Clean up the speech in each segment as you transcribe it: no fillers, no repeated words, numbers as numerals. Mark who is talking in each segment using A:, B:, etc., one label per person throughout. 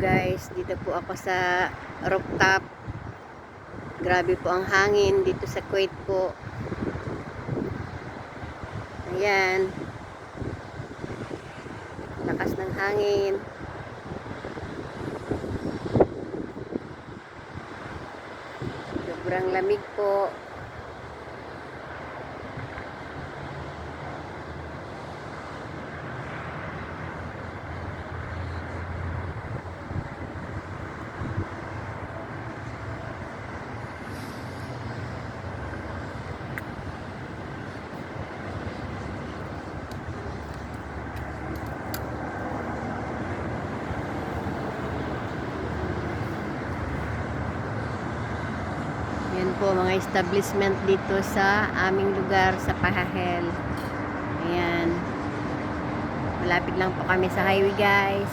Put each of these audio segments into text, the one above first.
A: guys, dito po ako sa rooftop. Grabe po ang hangin dito sa Kuwait po. Ayan, lakas ng hangin. Sobrang lamig po. Yan po mga establishment dito sa aming lugar sa Pahahel. Ayan. Malapit lang po kami sa highway guys.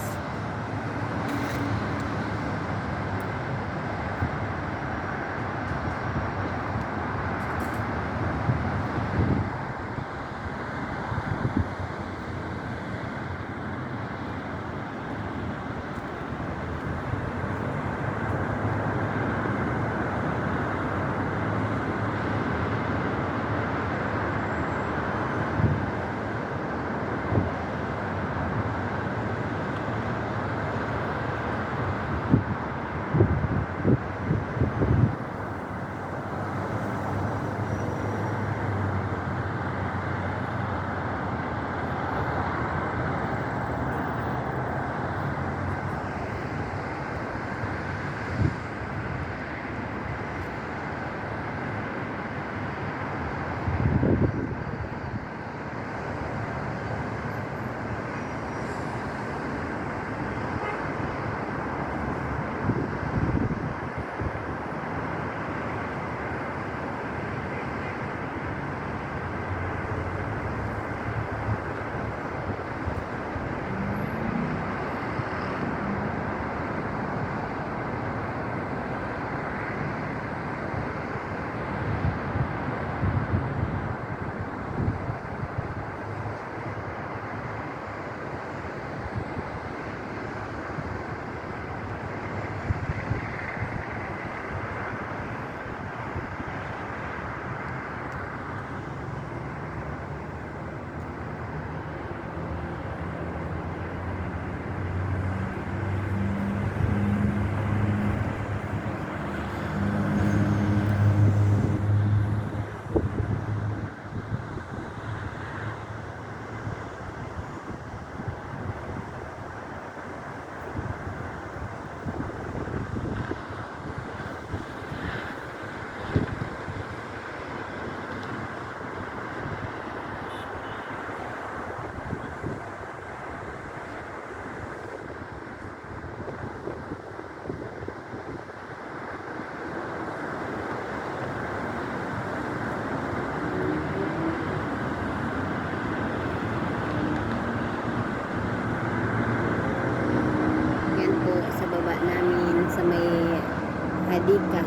A: Hadika.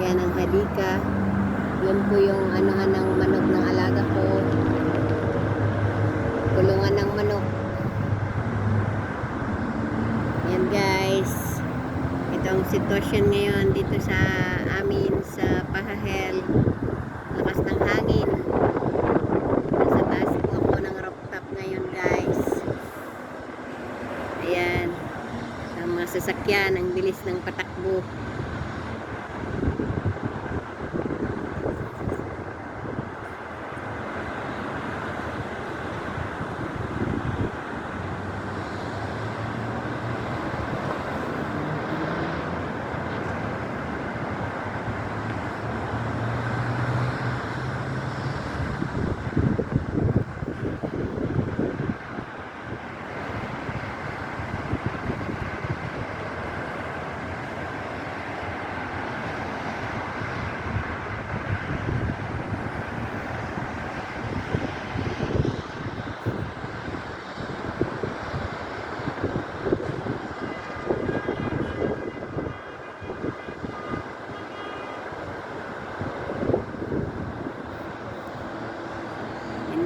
A: Ayan ang hadika. Yun po yung anuhan ng manok ng alaga ko. Kulungan ng manok. Ayan guys. Ito ang sitwasyon ngayon dito sa amin sa Pahahel. Lakas ng hangin. Nasa taas po ako ng rooftop ngayon guys. Ayan. Ang mga sasakyan, ang bilis ng patakbo.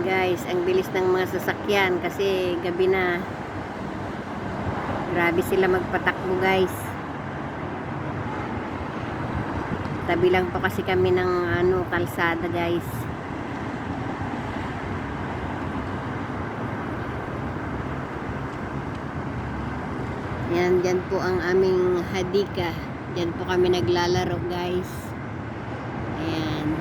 A: Guys, ang bilis ng mga sasakyan kasi gabi na. Grabe sila magpatakbo guys. Tabi lang po kasi kami ng kalsada guys. Yan, dyan po ang aming hadika. Dyan po kami naglalaro guys. Ayan.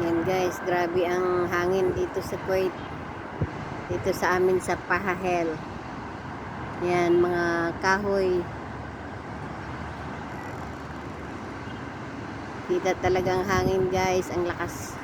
A: Yan guys, grabe ang hangin dito sa Kuwait. Dito sa amin sa Pahahel. Yan, mga kahoy. Kita talagang hangin guys, ang lakas.